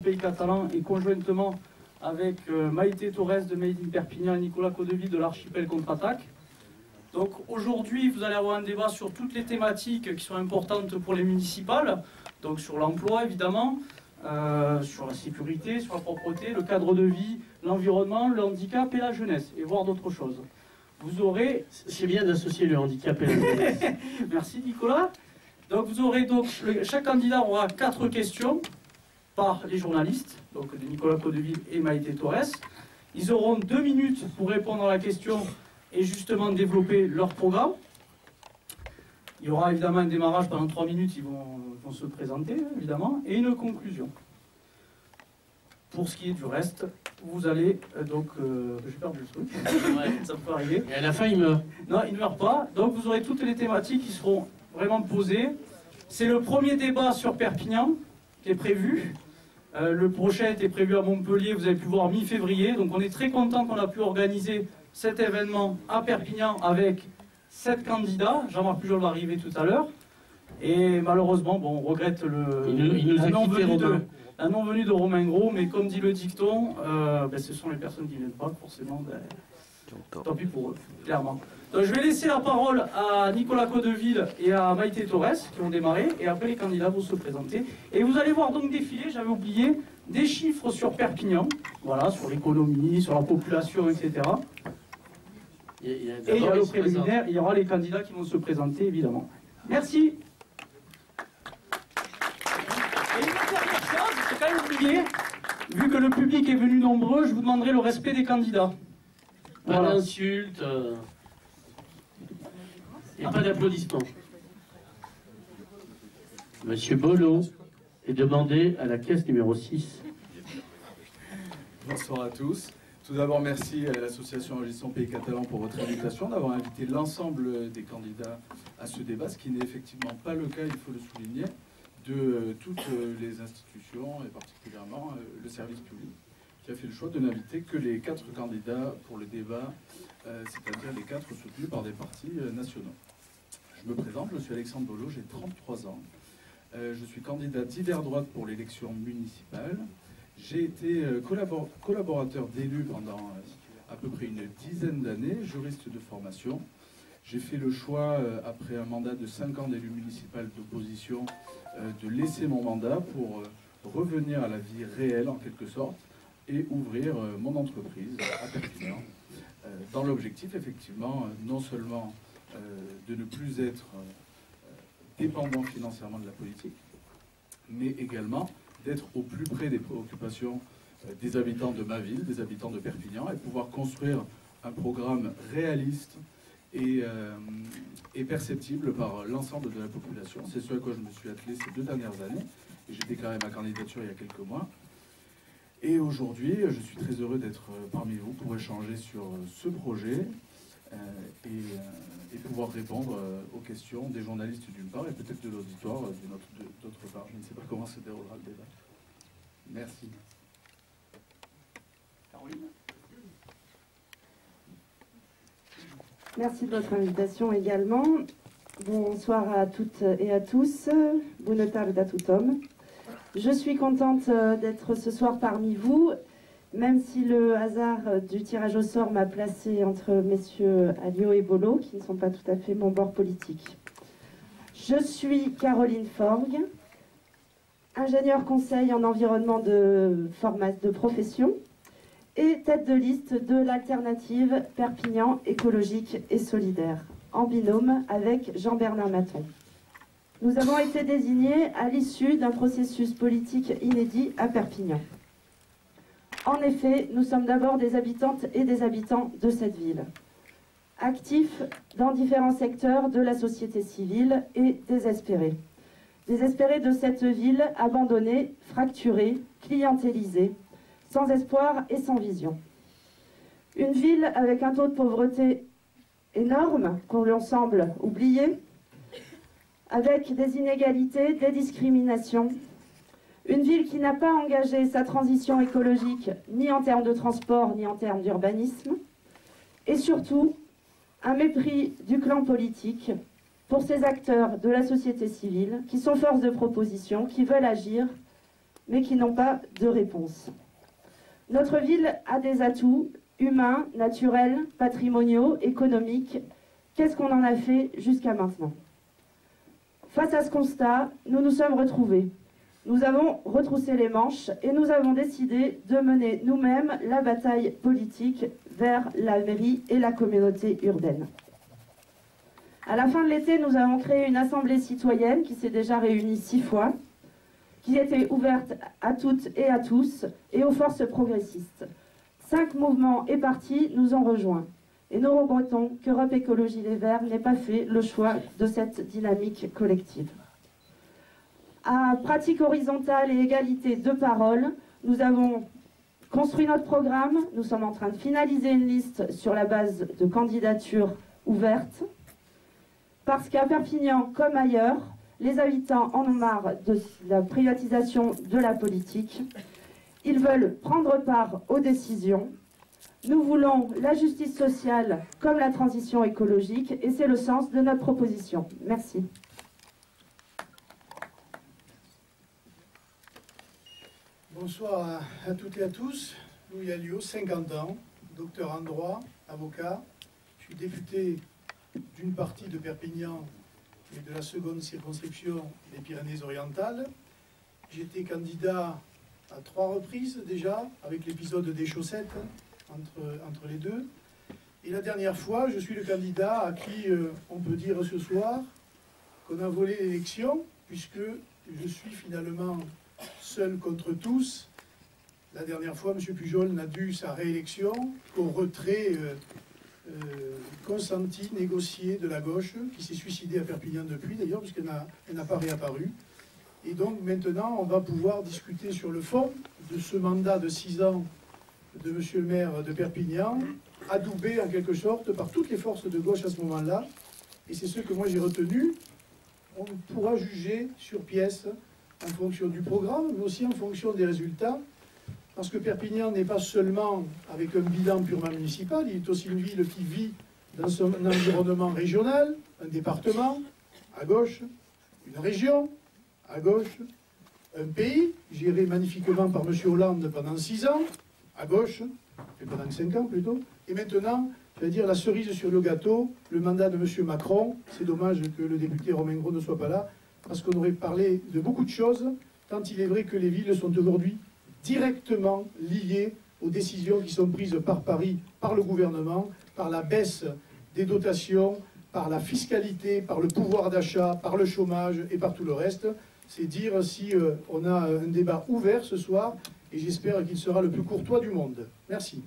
Pays Catalan et conjointement avec Maïté Torres de Made in Perpignan et Nicolas Codeville de l'Archipel Contre-Attaque. Donc aujourd'hui, vous allez avoir un débat sur toutes les thématiques qui sont importantes pour les municipales, donc sur l'emploi évidemment, sur la sécurité, sur la propreté, le cadre de vie, l'environnement, le handicap et la jeunesse, et voire d'autres choses. Vous aurez... C'est bien d'associer le handicap et la jeunesse. Merci Nicolas. Donc vous aurez donc, chaque candidat aura 4 questions par les journalistes, donc de Nicolas Codeville et Maïté Torres. Ils auront 2 minutes pour répondre à la question et justement développer leur programme. Il y aura évidemment un démarrage pendant 3 minutes, ils vont se présenter évidemment, et une conclusion. Pour ce qui est du reste, vous allez donc... j'ai perdu le truc, ouais, ça peut arriver. Et à la fin, il meurt. Non, il ne meurt pas. Donc vous aurez toutes les thématiques qui seront vraiment posées. C'est le premier débat sur Perpignan qui est prévu. Le prochain était prévu à Montpellier, vous avez pu voir mi-février. Donc on est très content qu'on a pu organiser cet événement à Perpignan avec 7 candidats. Jean-Marc Pujol va arriver tout à l'heure. Et malheureusement, bon, on regrette la non-venue de Romain Gros, mais comme dit le dicton, ce sont les personnes qui ne viennent pas, forcément, tant pis pour eux, clairement. Donc je vais laisser la parole à Nicolas Codeville et à Maïté Torres, qui vont démarrer, et après les candidats vont se présenter. Et vous allez voir donc défiler, j'avais oublié, des chiffres sur Perpignan, voilà, sur l'économie, sur la population, etc. Et il y a le préliminaire, il y aura les candidats qui vont se présenter, évidemment. Merci. Et une dernière chose, j'ai quand même oublié, vu que le public est venu nombreux, je vous demanderai le respect des candidats. Pas d'insultes et pas d'applaudissements. Monsieur Bolo est demandé à la caisse numéro 6. Bonsoir à tous. Tout d'abord, merci à l'association Agissons Pays Catalan pour votre invitation, d'avoir invité l'ensemble des candidats à ce débat, ce qui n'est effectivement pas le cas, il faut le souligner, de toutes les institutions et particulièrement le service public, qui a fait le choix de n'inviter que les 4 candidats pour le débat, c'est-à-dire les 4 soutenus par des partis nationaux. Je me présente, je suis Alexandre Bolo, j'ai 33 ans. Je suis candidat d'hiver droite pour l'élection municipale. J'ai été collaborateur d'élu pendant à peu près une dizaine d'années, juriste de formation. J'ai fait le choix, après un mandat de 5 ans d'élu municipal d'opposition, de laisser mon mandat pour revenir à la vie réelle en quelque sorte et ouvrir mon entreprise à Perpignan, dans l'objectif effectivement non seulement de ne plus être dépendant financièrement de la politique, mais également d'être au plus près des préoccupations des habitants de ma ville, des habitants de Perpignan, et pouvoir construire un programme réaliste et perceptible par l'ensemble de la population. C'est ce à quoi je me suis attelé ces 2 dernières années, et j'ai déclaré ma candidature il y a quelques mois. Et aujourd'hui, je suis très heureux d'être parmi vous pour échanger sur ce projet et pouvoir répondre aux questions des journalistes d'une part et peut-être de l'auditoire d'autre part. Je ne sais pas comment se déroulera le débat. Merci. Caroline ? Merci de votre invitation également. Bonsoir à toutes et à tous. Buona tarda a tutti. Je suis contente d'être ce soir parmi vous, même si le hasard du tirage au sort m'a placée entre messieurs Alliot et Bolo, qui ne sont pas tout à fait mon bord politique. Je suis Caroline Forgue, ingénieure conseil en environnement de profession et tête de liste de l'alternative Perpignan écologique et solidaire, en binôme avec Jean-Bernard Maton. Nous avons été désignés à l'issue d'un processus politique inédit à Perpignan. En effet, nous sommes d'abord des habitantes et des habitants de cette ville, actifs dans différents secteurs de la société civile et désespérés. Désespérés de cette ville abandonnée, fracturée, clientélisée, sans espoir et sans vision. Une ville avec un taux de pauvreté énorme, qu'on lui semble oublier, avec des inégalités, des discriminations. Une ville qui n'a pas engagé sa transition écologique ni en termes de transport ni en termes d'urbanisme. Et surtout, un mépris du clan politique pour ces acteurs de la société civile qui sont force de proposition, qui veulent agir mais qui n'ont pas de réponse. Notre ville a des atouts humains, naturels, patrimoniaux, économiques. Qu'est-ce qu'on en a fait jusqu'à maintenant? Face à ce constat, nous nous sommes retrouvés. Nous avons retroussé les manches et nous avons décidé de mener nous-mêmes la bataille politique vers la mairie et la communauté urbaine. À la fin de l'été, nous avons créé une assemblée citoyenne qui s'est déjà réunie 6 fois, qui était ouverte à toutes et à tous et aux forces progressistes. 5 mouvements et partis nous ont rejoints. Et nous regrettons qu'Europe Écologie Les Verts n'ait pas fait le choix de cette dynamique collective. À pratique horizontale et égalité de parole, nous avons construit notre programme. Nous sommes en train de finaliser une liste sur la base de candidatures ouvertes. Parce qu'à Perpignan, comme ailleurs, les habitants en ont marre de la privatisation de la politique. Ils veulent prendre part aux décisions. Nous voulons la justice sociale comme la transition écologique et c'est le sens de notre proposition. Merci. Bonsoir à toutes et à tous. Louis Alliot, 50 ans, docteur en droit, avocat. Je suis député d'une partie de Perpignan et de la seconde circonscription des Pyrénées-Orientales. J'ai été candidat à 3 reprises déjà, avec l'épisode des chaussettes entre les deux. Et la dernière fois, je suis le candidat à qui on peut dire ce soir qu'on a volé l'élection, puisque je suis finalement seul contre tous. La dernière fois, M. Pujol n'a dû sa réélection qu'au retrait consenti, négocié de la gauche, qui s'est suicidée à Perpignan depuis d'ailleurs, puisqu'elle n'a pas réapparu. Et donc maintenant, on va pouvoir discuter sur le fond de ce mandat de 6 ans de M. le maire de Perpignan, adoubé en quelque sorte par toutes les forces de gauche à ce moment-là. Et c'est ce que moi j'ai retenu. On pourra juger sur pièce en fonction du programme, mais aussi en fonction des résultats. Parce que Perpignan n'est pas seulement avec un bilan purement municipal, il est aussi une ville qui vit dans son environnement régional, un département, à gauche, une région, à gauche, un pays, géré magnifiquement par M. Hollande pendant 6 ans, à gauche, et pendant 5 ans plutôt, et maintenant, je vais dire la cerise sur le gâteau, le mandat de M. Macron. C'est dommage que le député Romain Gros ne soit pas là, parce qu'on aurait parlé de beaucoup de choses, tant il est vrai que les villes sont aujourd'hui directement liées aux décisions qui sont prises par Paris, par le gouvernement, par la baisse des dotations, par la fiscalité, par le pouvoir d'achat, par le chômage et par tout le reste. C'est dire si on a un débat ouvert ce soir, et j'espère qu'il sera le plus courtois du monde. Merci.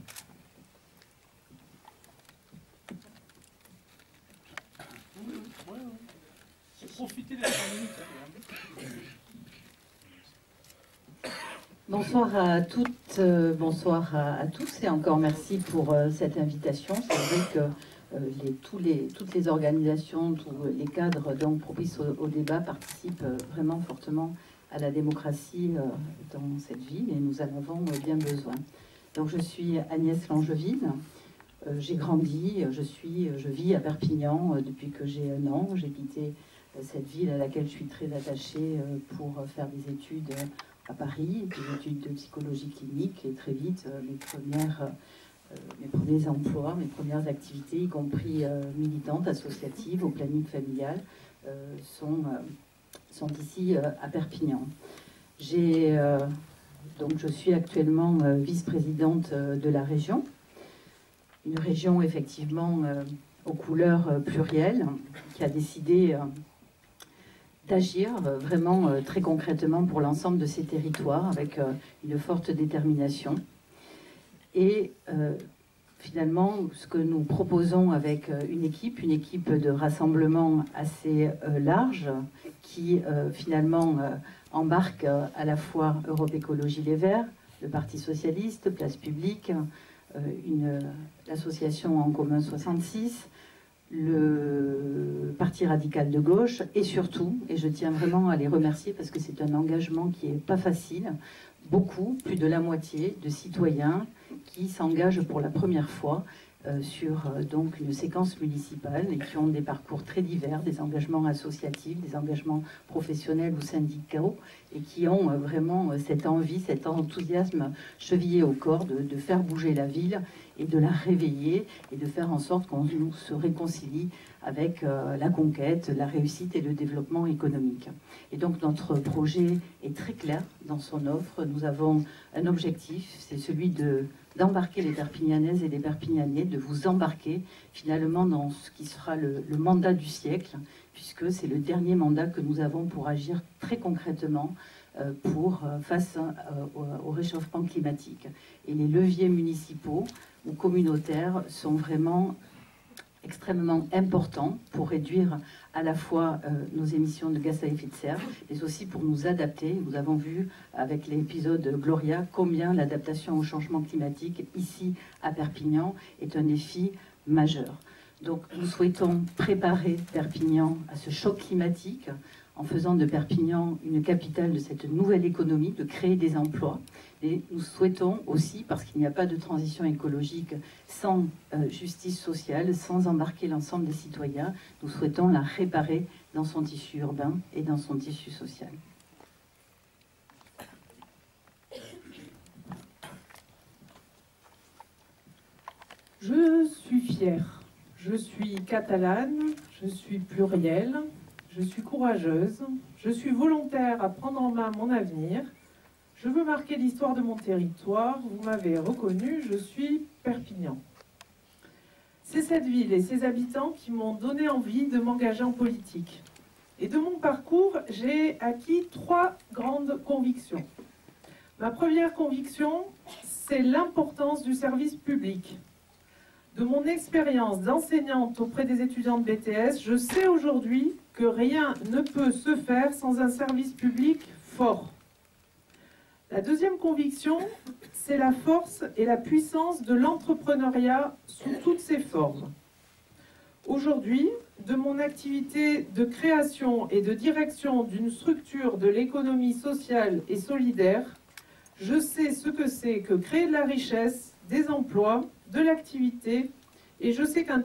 Bonsoir à toutes, bonsoir à tous et encore merci pour cette invitation. C'est vrai que toutes les organisations, tous les cadres donc propices au débat participent vraiment fortement à la démocratie dans cette ville et nous en avons bien besoin. Donc je suis Agnès Langevin, j'ai grandi, je vis à Perpignan depuis que j'ai 1 an. J'ai quitté cette ville à laquelle je suis très attachée pour faire des études à Paris, des études de psychologie clinique, et très vite mes premiers emplois, mes premières activités, y compris militantes, associatives, au planning familial, sont ici à Perpignan. Donc je suis actuellement vice-présidente de la région, une région effectivement aux couleurs plurielles, qui a décidé d'agir vraiment très concrètement pour l'ensemble de ces territoires avec une forte détermination. Et finalement, ce que nous proposons avec une équipe de rassemblement assez large qui finalement embarque à la fois Europe Écologie Les Verts, le Parti Socialiste, Place Publique, l'association En Commun 66, le Parti Radical de Gauche et surtout, et je tiens vraiment à les remercier parce que c'est un engagement qui n'est pas facile, plus de la moitié de citoyens qui s'engagent pour la première fois sur donc une séquence municipale et qui ont des parcours très divers, des engagements associatifs, des engagements professionnels ou syndicaux, et qui ont vraiment cette envie, cet enthousiasme chevillé au corps de faire bouger la ville et de la réveiller et de faire en sorte qu'on se réconcilie avec la conquête, la réussite et le développement économique. Et donc notre projet est très clair dans son offre. Nous avons un objectif, c'est celui d'embarquer les Perpignanaises et les Perpignanais, de vous embarquer finalement dans ce qui sera le mandat du siècle, puisque c'est le dernier mandat que nous avons pour agir très concrètement face au réchauffement climatique. Et les leviers municipaux ou communautaires sont vraiment extrêmement importants pour réduire à la fois nos émissions de gaz à effet de serre, mais aussi pour nous adapter. Nous avons vu avec l'épisode Gloria combien l'adaptation au changement climatique ici à Perpignan est un défi majeur. Donc nous souhaitons préparer Perpignan à ce choc climatique en faisant de Perpignan une capitale de cette nouvelle économie, de créer des emplois. Et nous souhaitons aussi, parce qu'il n'y a pas de transition écologique sans justice sociale, sans embarquer l'ensemble des citoyens, nous souhaitons la réparer dans son tissu urbain et dans son tissu social. Je suis fière, je suis catalane, je suis plurielle, je suis courageuse, je suis volontaire à prendre en main mon avenir. Je veux marquer l'histoire de mon territoire. Vous m'avez reconnu, je suis Perpignan. C'est cette ville et ses habitants qui m'ont donné envie de m'engager en politique. Et de mon parcours, j'ai acquis 3 grandes convictions. Ma première conviction, c'est l'importance du service public. De mon expérience d'enseignante auprès des étudiants de BTS, je sais aujourd'hui que rien ne peut se faire sans un service public fort. La deuxième conviction, c'est la force et la puissance de l'entrepreneuriat sous toutes ses formes. Aujourd'hui, de mon activité de création et de direction d'une structure de l'économie sociale et solidaire, je sais ce que c'est que créer de la richesse, des emplois, de l'activité, et je sais qu'un